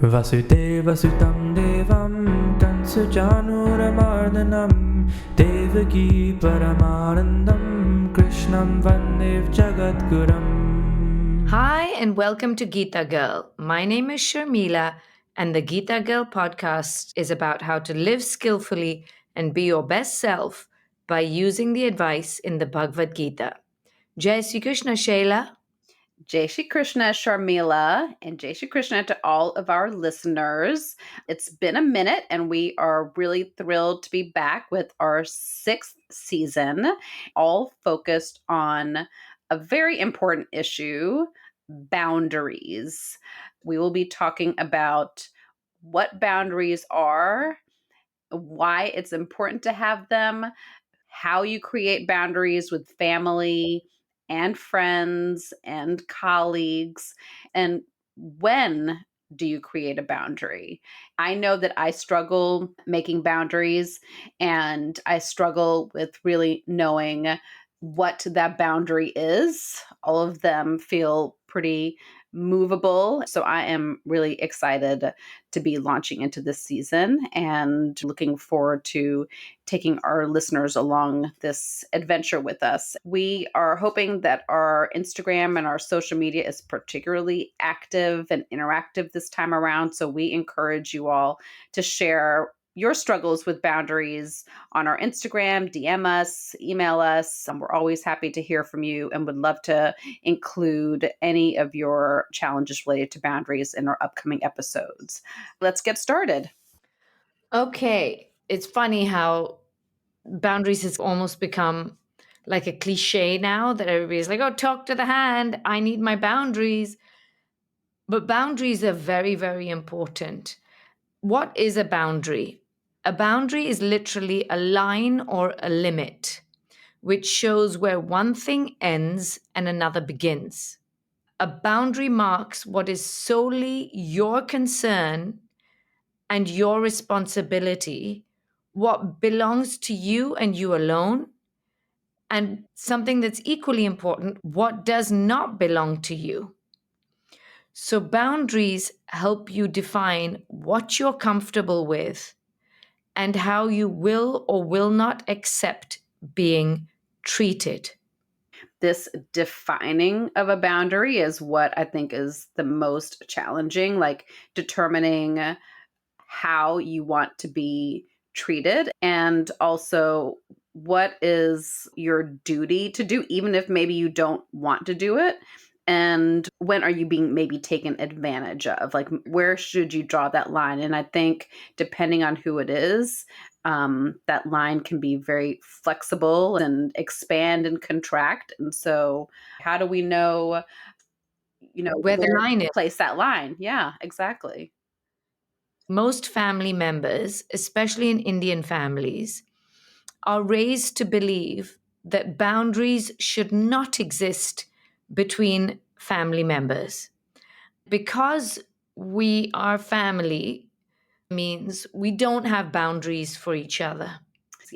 वसुदेवसुतं देवं कंसचानूरमर्दनं देवकी परमानन्दं कृष्णं वन्दे जगद्गुरुम्. Hi, and welcome to Geeta Girl. My name is Sharmila, and the Geeta Girl podcast is about how to live skillfully and be your best self by using the advice in the Bhagavad Gita. Jai Sri Krishna, Shayla. Jai Shri Krishna, Sharmila, and Jai Shri Krishna to all of our listeners. It's been a minute, and we are really thrilled to be back with our sixth season, all focused on a very important issue: boundaries. We will be talking about what boundaries are, why it's important to have them, how you create boundaries with family and friends and colleagues, and when do you create a boundary? I know that I struggle making boundaries, and I struggle with really knowing what that boundary is. All of them feel pretty movable. So I am really excited to be launching into this season and looking forward to taking our listeners along this adventure with us. We are hoping that our Instagram and our social media is particularly active and interactive this time around. So we encourage you all to share your struggles with boundaries on our Instagram, DM us, email us. We're always happy to hear from you and would love to include any of your challenges related to boundaries in our upcoming episodes. Let's get started. Okay, it's funny how boundaries has almost become like a cliche now that everybody's like, oh, talk to the hand. I need my boundaries. But boundaries are very, very important. What is a boundary? A boundary is literally a line or a limit, which shows where one thing ends and another begins. A boundary marks what is solely your concern and your responsibility, what belongs to you and you alone, and something that's equally important, what does not belong to you. So, boundaries help you define what you're comfortable with and how you will or will not accept being treated. This defining of a boundary is what I think is the most challenging, like determining how you want to be treated, and also what is your duty to do, even if maybe you don't want to do it. And when are you being maybe taken advantage of? Like, where should you draw that line? And I think depending on who it is, that line can be very flexible and expand and contract. And so, how do we know, Where the where line to is. place that line? Yeah, exactly. Most family members, especially in Indian families, are raised to believe that boundaries should not exist between family members. Because we are family means we don't have boundaries for each other.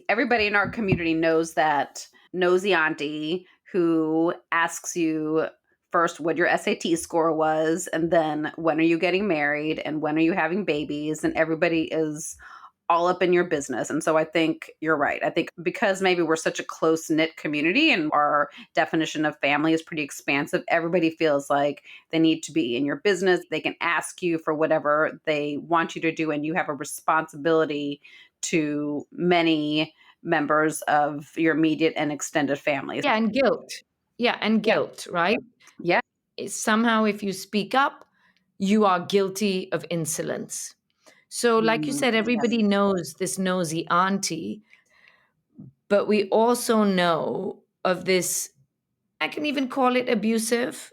Everybody in our community knows that nosy auntie who asks you first what your SAT score was, and then when are you getting married, and when are you having babies, and everybody is all up in your business. And so I think you're right. I think because maybe we're such a close knit community and our definition of family is pretty expansive, everybody feels like they need to be in your business. They can ask you for whatever they want you to do, and you have a responsibility to many members of your immediate and extended families. Yeah, and guilt. Yeah, and Yeah. guilt, right? Yeah. Somehow, if you speak up, you are guilty of insolence. So, like you said, Yes. everybody knows this nosy auntie, but we also know of this, I can even call it abusive,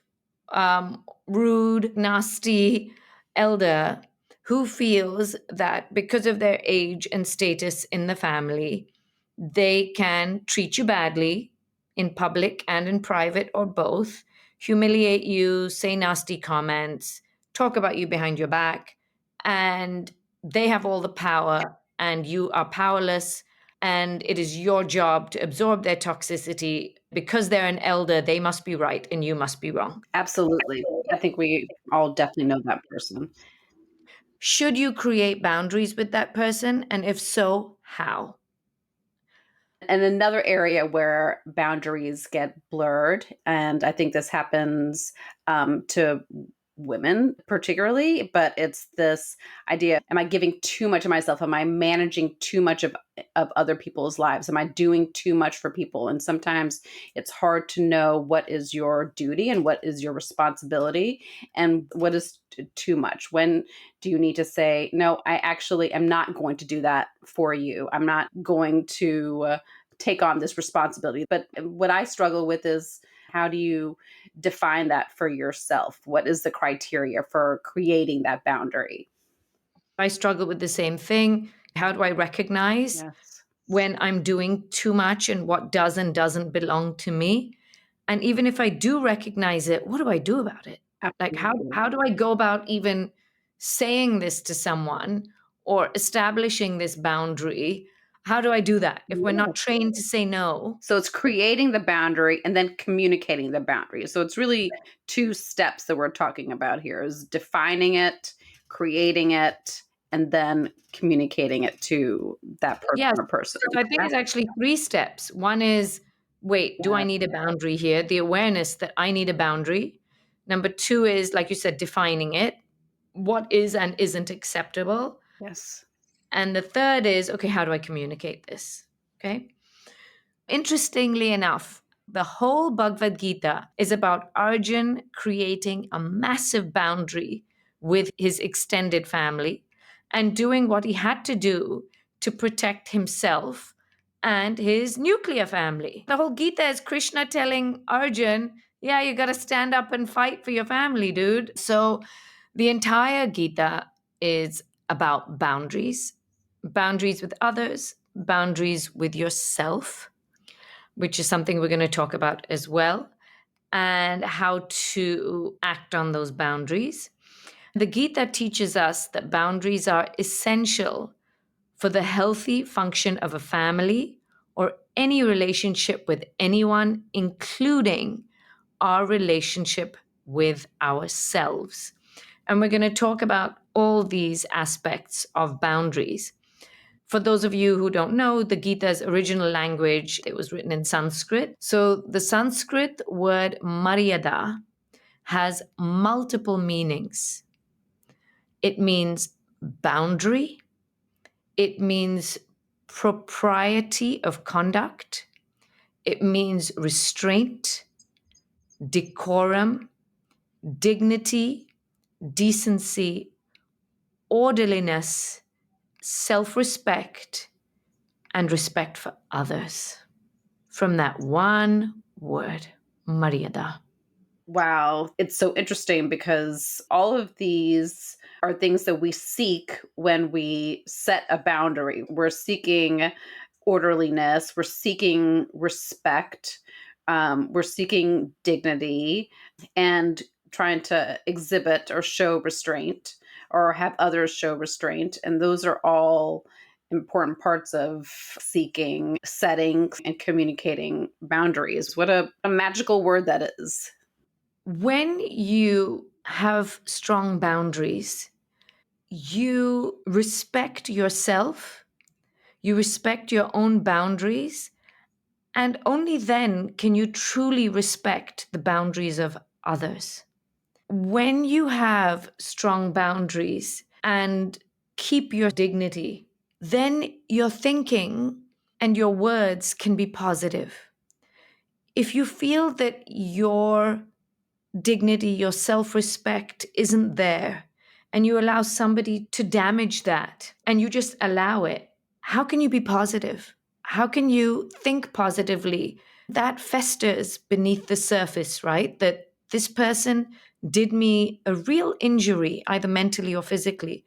rude, nasty elder who feels that because of their age and status in the family, they can treat you badly in public and in private or both, humiliate you, say nasty comments, talk about you behind your back, and they have all the power and you are powerless. And it is your job to absorb their toxicity. Because they're an elder, they must be right and you must be wrong. Absolutely. I think we all definitely know that person. Should you create boundaries with that person? And if so, how? And another area where boundaries get blurred, and I think this happens to women particularly, but it's this idea: am I giving too much of myself? Am I managing too much of other people's lives? Am I doing too much for people? And sometimes it's hard to know what is your duty and what is your responsibility and what is too much. When do you need to say, no, I actually am not going to do that for you? I'm not going to take on this responsibility. But what I struggle with is, how do you define that for yourself? What is the criteria for creating that boundary? I struggle with the same thing. How do I recognize Yes, when I'm doing too much and what does and doesn't belong to me? And even if I do recognize it, what do I do about it? Like absolutely. how do I go about even saying this to someone or establishing this boundary? How do I do that if we're Yeah. not trained to say no? So it's creating the boundary and then communicating the boundary. So it's really two steps that we're talking about here: is defining it, creating it, and then communicating it to that person Yes. or person. So I think it's actually three steps. One is, wait, do I Yeah. need a boundary here? The awareness that I need a boundary. Number two is, like you said, defining it. What is and isn't acceptable? Yes. And the third is, okay, how do I communicate this? Okay. Interestingly enough, the whole Bhagavad Gita is about Arjun creating a massive boundary with his extended family and doing what he had to do to protect himself and his nuclear family. The whole Gita is Krishna telling Arjun, yeah, you got to stand up and fight for your family, dude. So the entire Gita is about boundaries, boundaries with others, boundaries with yourself, which is something we're going to talk about as well, and how to act on those boundaries. The Gita teaches us that boundaries are essential for the healthy function of a family or any relationship with anyone, including our relationship with ourselves. And we're going to talk about all these aspects of boundaries. For those of you who don't know, the Gita's original language, it was written in Sanskrit. So the Sanskrit word Maryada has multiple meanings. It means boundary, it means propriety of conduct, it means restraint, decorum, dignity, decency, orderliness, self respect, and respect for others. From that one word, Maryada. Wow. It's so interesting because all of these are things that we seek when we set a boundary. We're seeking orderliness, we're seeking respect, we're seeking dignity, and trying to exhibit or show restraint or have others show restraint. And those are all important parts of seeking, setting, and communicating boundaries. What a magical word that is. When you have strong boundaries, you respect yourself, you respect your own boundaries, and only then can you truly respect the boundaries of others. When you have strong boundaries and keep your dignity, then your thinking and your words can be positive. If you feel that your dignity, your self respect isn't there, and you allow somebody to damage that and you just allow it, how can you be positive? How can you think positively? That festers beneath the surface, right? That this person did me a real injury, either mentally or physically,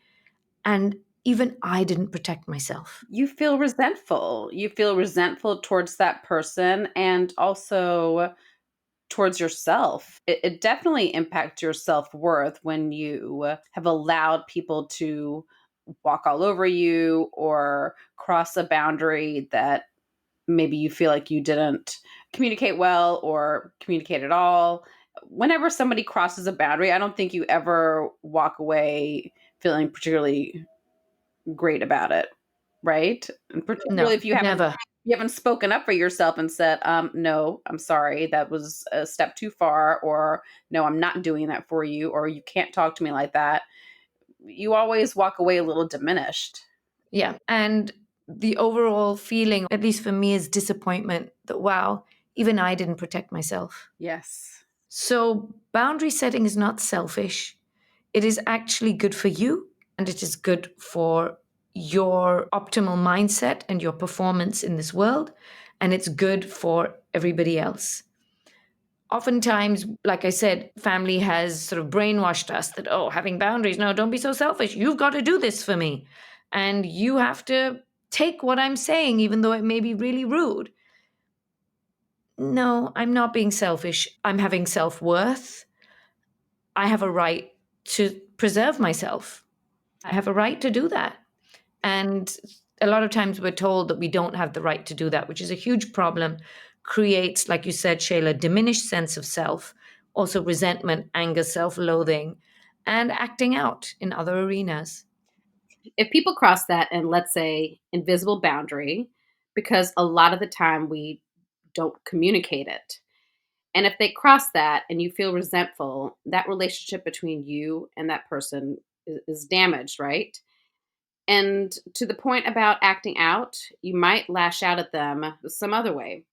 and even I didn't protect myself. You feel resentful. You feel resentful towards that person and also towards yourself. It definitely impacts your self worth when you have allowed people to walk all over you or cross a boundary that maybe you feel like you didn't communicate well or communicate at all. Whenever somebody crosses a boundary, I don't think you ever walk away feeling particularly great about it, right? And particularly No, if never. you haven't spoken up for yourself and said, no, I'm sorry, that was a step too far, or no, I'm not doing that for you, or you can't talk to me like that. You always walk away a little diminished. Yeah. And the overall feeling, at least for me, is disappointment that, wow, even I didn't protect myself. Yes. So boundary setting is not selfish. It is actually good for you, and it is good for your optimal mindset and your performance in this world. And it's good for everybody else. Oftentimes, like I said, family has sort of brainwashed us that, oh, having boundaries, no, don't be so selfish. You've got to do this for me. And you have to take what I'm saying, even though it may be really rude. No, I'm not being selfish. I'm having self worth. I have a right to preserve myself. I have a right to do that. And a lot of times we're told that we don't have the right to do that, which is a huge problem. Creates, like you said, Shayla, diminished sense of self, also resentment, anger, self loathing, and acting out in other arenas. If people cross that and, let's say, invisible boundary, because a lot of the time we don't communicate it. And if they cross that and you feel resentful, that relationship between you and that person is damaged, right? And to the point about acting out, you might lash out at them some other way.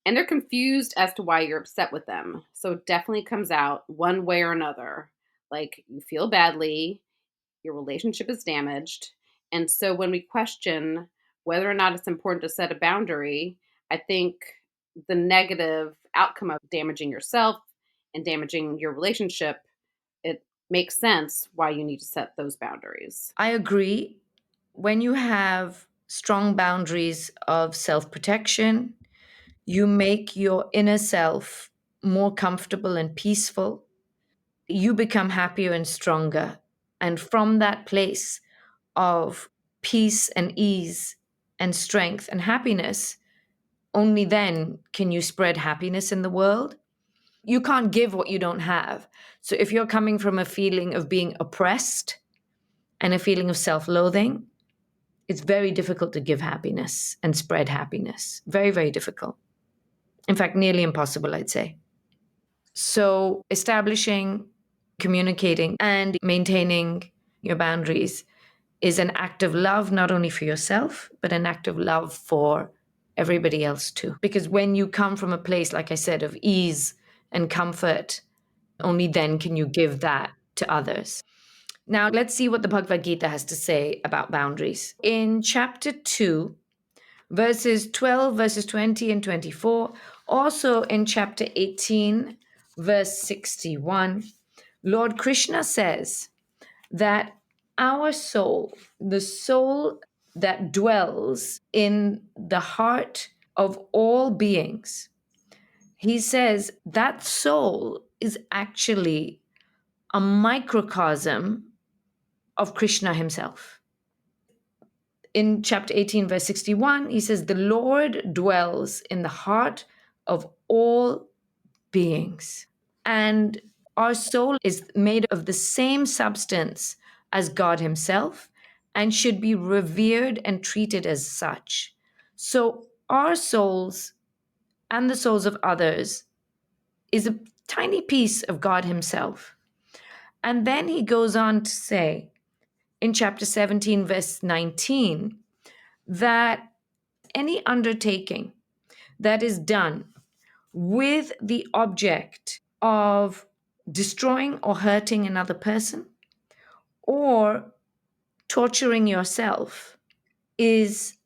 And they're confused as to why you're upset with them. So it definitely comes out one way or another. Like you feel badly, your relationship is damaged. And so when we question whether or not it's important to set a boundary, I think the negative outcome of damaging yourself and damaging your relationship, it makes sense why you need to set those boundaries. I agree. When you have strong boundaries of self protection, you make your inner self more comfortable and peaceful. You become happier and stronger. And from that place of peace and ease and strength and happiness, only then can you spread happiness in the world. You can't give what you don't have. So if you're coming from a feeling of being oppressed and a feeling of self loathing, it's very difficult to give happiness and spread happiness. Very, very difficult. In fact, nearly impossible, I'd say. So establishing, communicating, and maintaining your boundaries is an act of love, not only for yourself, but an act of love for everybody else too. Because when you come from a place, like I said, of ease and comfort, only then can you give that to others. Now, let's see what the Bhagavad Gita has to say about boundaries. In chapter 2, verses 12, verses 20 and 24, also in chapter 18, verse 61, Lord Krishna says that our soul, the soul that dwells in the heart of all beings, he says that soul is actually a microcosm of Krishna himself. In chapter 18, verse 61, he says, the Lord dwells in the heart of all beings. And our soul is made of the same substance as God himself and should be revered and treated as such. So our souls and the souls of others is a tiny piece of God himself. And then he goes on to say in chapter 17, verse 19, that any undertaking that is done with the object of destroying or hurting another person or torturing yourself is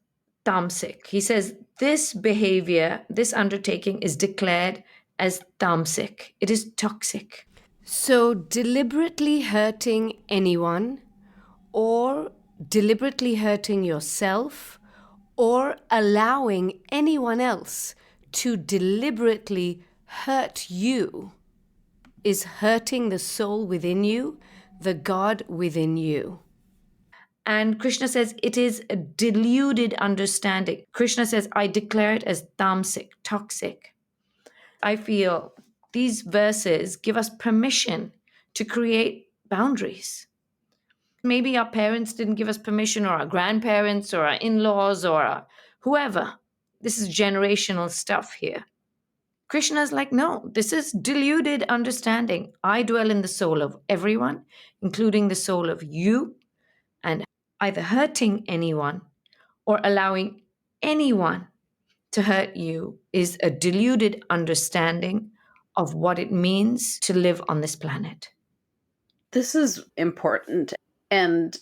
tamasic. He says this behavior, this undertaking is declared as tamasic. It is toxic. So, deliberately hurting anyone, or deliberately hurting yourself, or allowing anyone else to deliberately hurt you is hurting the soul within you, the God within you. And Krishna says it is a deluded understanding. Krishna says, I declare it as tamasic, toxic. I feel these verses give us permission to create boundaries. Maybe our parents didn't give us permission, or our grandparents, or our in laws, or whoever. This is generational stuff here. Krishna's like, no, this is deluded understanding. I dwell in the soul of everyone, including the soul of you, and either hurting anyone or allowing anyone to hurt you is a deluded understanding of what it means to live on this planet. This is important and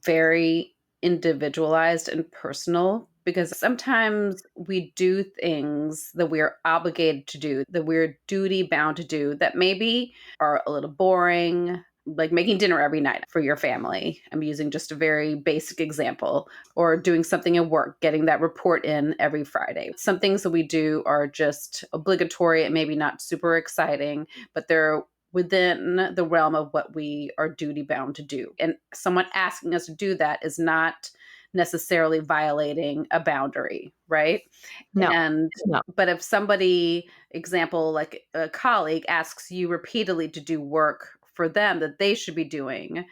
very individualized and personal, because sometimes we do things that we're obligated to do, that we're duty bound to do, that maybe are a little boring, like making dinner every night for your family. I'm using just a very basic example, or doing something at work, getting that report in every Friday. Some things that we do are just obligatory and maybe not super exciting, but they're within the realm of what we are duty bound to do. And someone asking us to do that is not necessarily violating a boundary, right? No, And no. but if somebody, example, like a colleague asks you repeatedly to do work for them that they should be doing,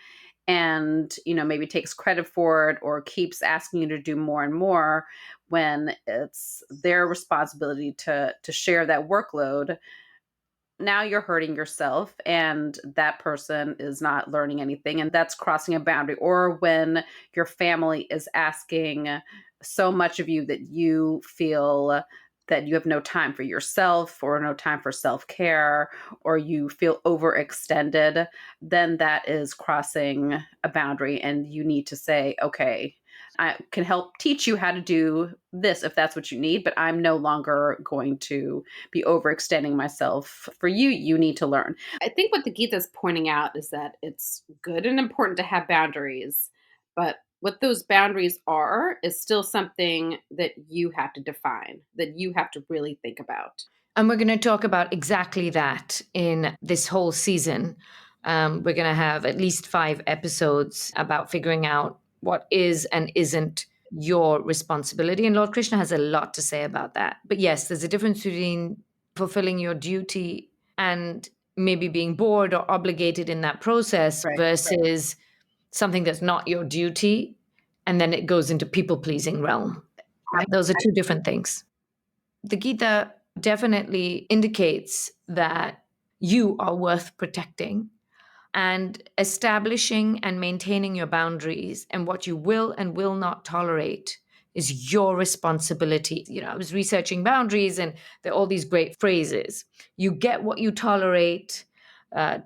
and maybe takes credit for it or keeps asking you to do more and more, when it's their responsibility to share that workload, now you're hurting yourself, and that person is not learning anything, and that's crossing a boundary. Or when your family is asking so much of you that you feel that you have no time for yourself, or no time for self-care, or you feel overextended, then that is crossing a boundary, and you need to say, okay, I can help teach you how to do this if that's what you need, but I'm no longer going to be overextending myself for you. You need to learn. I think what the Gita is pointing out is that it's good and important to have boundaries, but what those boundaries are is still something that you have to define, that you have to really think about. And we're going to talk about exactly that in this whole season. We're going to have at least 5 episodes about figuring out what is and isn't your responsibility. And Lord Krishna has a lot to say about that. But yes, there's a difference between fulfilling your duty and maybe being bored or obligated in that process, Right. versus something that's not your duty, and then it goes into people pleasing realm. Those are 2 different things. The Gita definitely indicates that you are worth protecting, and establishing and maintaining your boundaries and what you will and will not tolerate is your responsibility. I was researching boundaries, and there are all these great phrases. You get what you tolerate.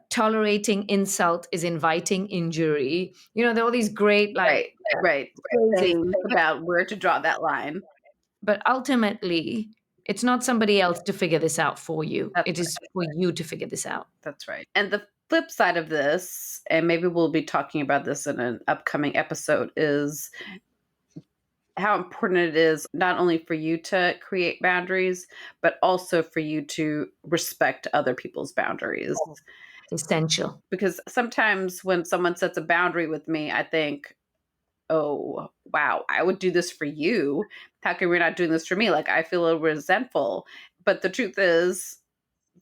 Tolerating insult is inviting injury. There are all these great Right. phrases. Things about where to draw that line. But ultimately, it's not somebody else to figure this out for you. That's It is for you to figure this out. That's right. And the flip side of this, and maybe we'll be talking about this in an upcoming episode, is how important it is not only for you to create boundaries, but also for you to respect other people's boundaries. It's essential. Because sometimes when someone sets a boundary with me, I think, oh, wow, I would do this for you. How come you're not doing this for me? Like, I feel a little resentful. But the truth is,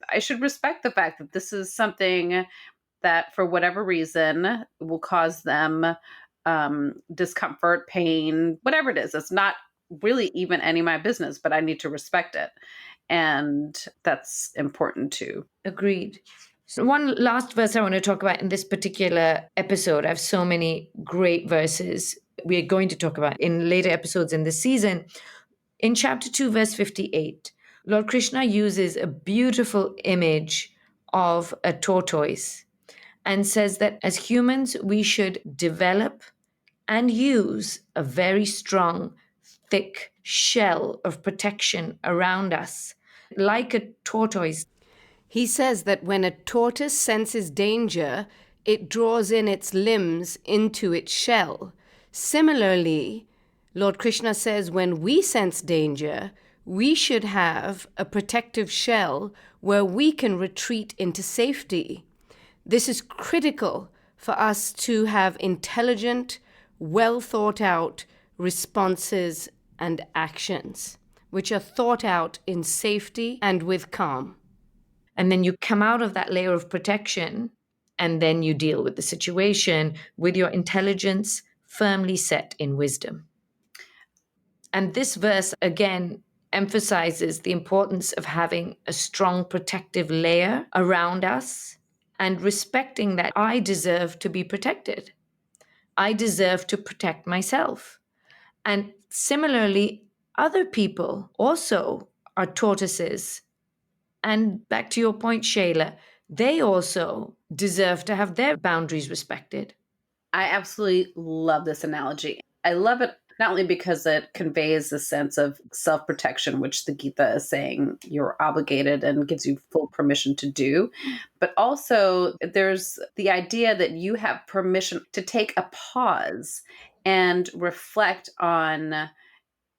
I should respect the fact that this is something that, for whatever reason, will cause them discomfort, pain, whatever it is. It's not really even any of my business, but I need to respect it. And that's important too. Agreed. So one last verse I want to talk about in this particular episode. I have so many great verses we are going to talk about in later episodes in this season. In chapter 2, verse 58, Lord Krishna uses a beautiful image of a tortoise and says that as humans, we should develop and use a very strong, thick shell of protection around us, like a tortoise. He says that when a tortoise senses danger, it draws in its limbs into its shell. Similarly, Lord Krishna says when we sense danger, we should have a protective shell where we can retreat into safety. This is critical for us to have intelligent, well thought out responses and actions, which are thought out in safety and with calm. And then you come out of that layer of protection And then you deal with the situation with your intelligence firmly set in wisdom. And this verse again emphasizes the importance of having a strong protective layer around us and respecting that I deserve to be protected. I deserve to protect myself. And similarly, other people also are tortoises. And back to your point, Shayla, they also deserve to have their boundaries respected. I absolutely love this analogy. I love it not only because it conveys a sense of self protection, which the Gita is saying you're obligated and gives you full permission to do, but also there's the idea that you have permission to take a pause and reflect on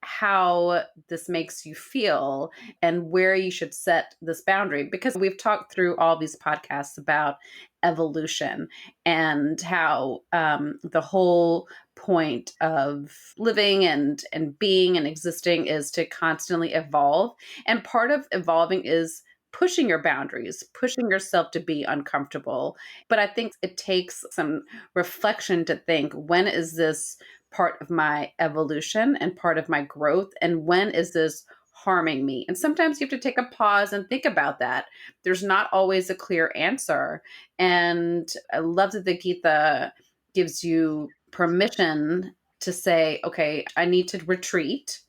how this makes you feel and where you should set this boundary, because we've talked through all these podcasts about evolution and how the whole point of living and being and existing is to constantly evolve, and part of evolving is pushing your boundaries, pushing yourself to be uncomfortable. But I think it takes some reflection to think, when is this part of my evolution and part of my growth, and when is this harming me? And sometimes you have to take a pause and think about that. There's not always a clear answer, and I love that the Gita gives you permission to say, okay, I need to retreat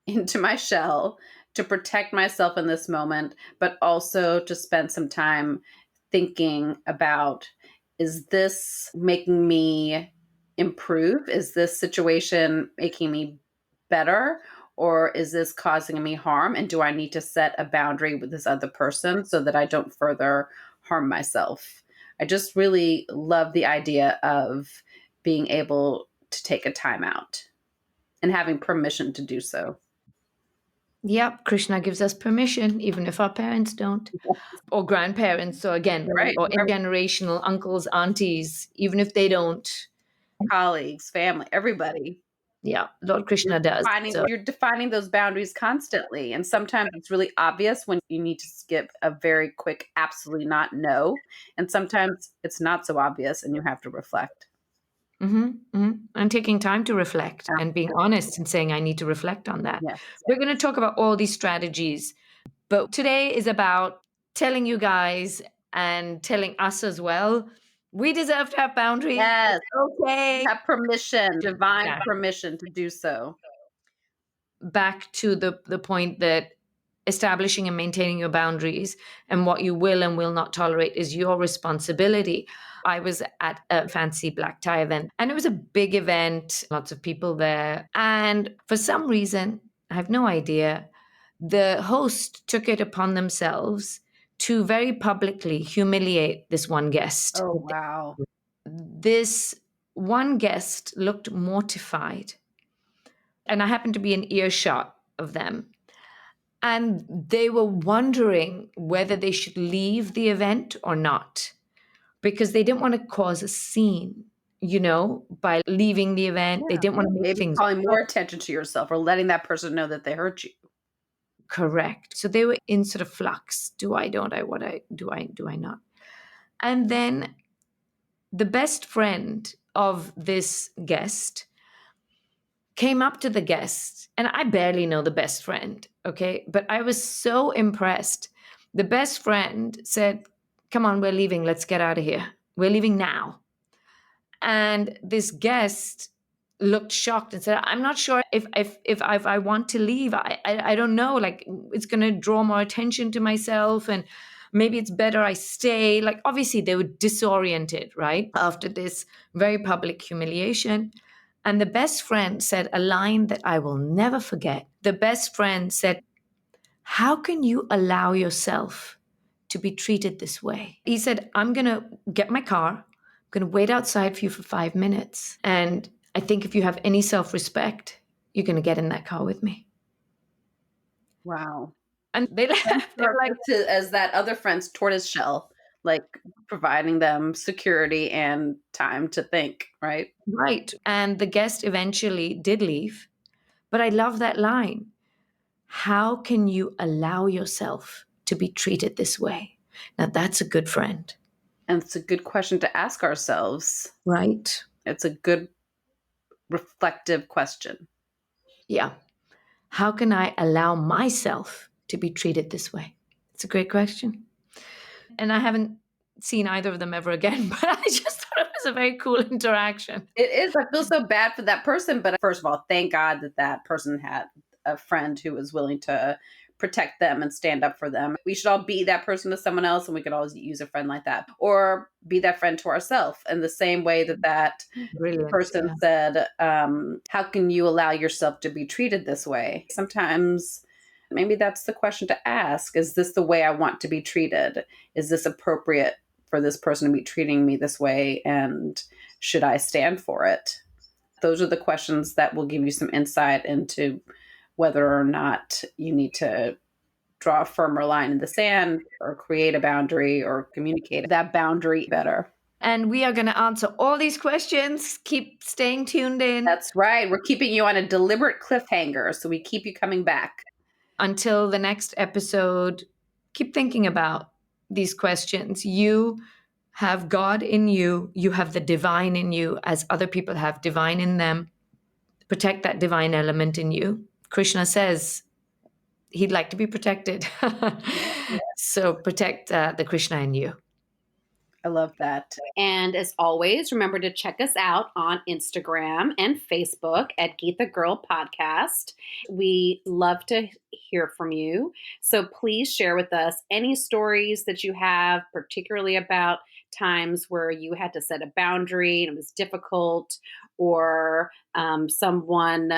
into my shell to protect myself in this moment, but also to spend some time thinking about, is this making me improve? Is this situation making me better? Or is this causing me harm? And do I need to set a boundary with this other person so that I don't further harm myself? I just really love the idea of being able to take a time out and having permission to do so. Yep, Krishna gives us permission, even if our parents don't, or grandparents. So again, Right. or intergenerational uncles, aunties, even if they don't. Colleagues, family, everybody. Yeah, Lord Krishna does. So You're defining those boundaries constantly. And sometimes it's really obvious when you need to skip a very quick, absolutely not no. And sometimes it's not so obvious and you have to reflect. And taking time to reflect and being honest and saying, I need to reflect on that. Yes. We're going to talk about all these strategies, but today is about telling you guys and telling us as well, we deserve to have boundaries. Yes. It's okay. You have permission, divine Yeah. permission to do so. Back to the point that establishing and maintaining your boundaries and what you will and will not tolerate is your responsibility. I was at a fancy black tie event and it was a big event, lots of people there. And for some reason, I have no idea, the host took it upon themselves to very publicly humiliate this one guest. Oh, wow. This one guest looked mortified. And I happened to be in earshot of them. And they were wondering whether they should leave the event or not because they didn't want to cause a scene, by leaving the event. They didn't want to make Maybe things calling more attention to yourself or letting that person know that they hurt you. correct. So they were in sort of flux. Do I, don't I, what I, do I not? And then the best friend of this guest came up to the guest, and I barely know the best friend, okay? But I was so impressed. The best friend said, come on, we're leaving. Let's get out of here. We're leaving now. And this guest looked shocked and said, I'm not sure if I want to leave. I don't know. Like, it's going to draw more attention to myself, and maybe it's better I stay. Like, obviously, they were disoriented, right? After this very public humiliation. And the best friend said a line that I will never forget. The best friend said, how can you allow yourself to be treated this way? He said, I'm going to get my car. I'm going to wait outside for you for 5 minutes. And I think if you have any self-respect, you're going to get in that car with me. Wow. And they left. They were like, as that other friend's tortoise shell, like providing them security and time to think, right? right. And the guest eventually did leave. But I love that line. How can you allow yourself to be treated this way? Now, that's a good friend. And it's a good question to ask ourselves. Right? It's a good reflective question. Yeah. How can I allow myself to be treated this way? It's a great question. And I haven't seen either of them ever again, but I just thought it was a very cool interaction. It is. I feel so bad for that person. But first of all, thank God that that person had a friend who was willing to protect them and stand up for them. We should all be that person to someone else, and we could always use a friend like that, or be that friend to ourselves in the same way that that Brilliant. person said, how can you allow yourself to be treated this way? Sometimes maybe that's the question to ask. Is this the way I want to be treated? Is this appropriate for this person to be treating me this way? And should I stand for it? Those are the questions that will give you some insight into whether or not you need to draw a firmer line in the sand or create a boundary or communicate that boundary better. And we are going to answer all these questions. Keep staying tuned in. That's right. We're keeping you on a deliberate cliffhanger, so we keep you coming back. Until the next episode, keep thinking about these questions. You have God in you, you have the divine in you, as other people have divine in them. Protect that divine element in you. Krishna says he'd like to be protected. So protect the Krishna in you. I love that. And as always, remember to check us out on Instagram and Facebook at Geeta Girl Podcast. We love to hear from you. So please share with us any stories that you have, particularly about times where you had to set a boundary and it was difficult, or someone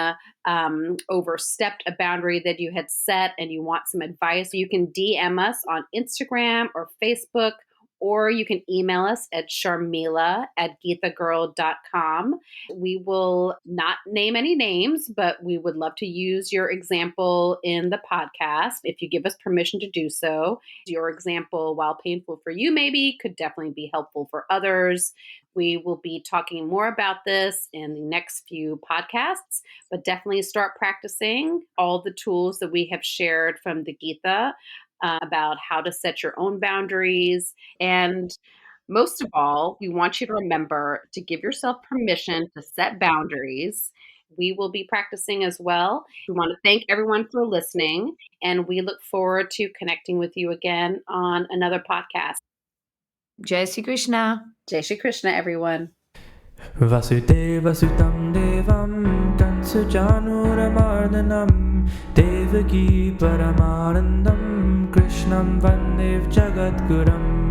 overstepped a boundary that you had set and you want some advice. You can DM us on Instagram or Facebook, or you can email us at sharmila@geethagirl.com. We will not name any names, but we would love to use your example in the podcast if you give us permission to do so. Your example, while painful for you maybe, could definitely be helpful for others. We will be talking more about this in the next few podcasts, but definitely start practicing all the tools that we have shared from the Geeta about how to set your own boundaries. And most of all, we want you to remember to give yourself permission to set boundaries. We will be practicing as well. We want to thank everyone for listening, and we look forward to connecting with you again on another podcast. Jai Shri Krishna. Jai Shri Krishna, everyone. Vasudeva Sutam Devam Kansujanuramardanam Devaki Paramanandam Krishnam Vandev Jagadguram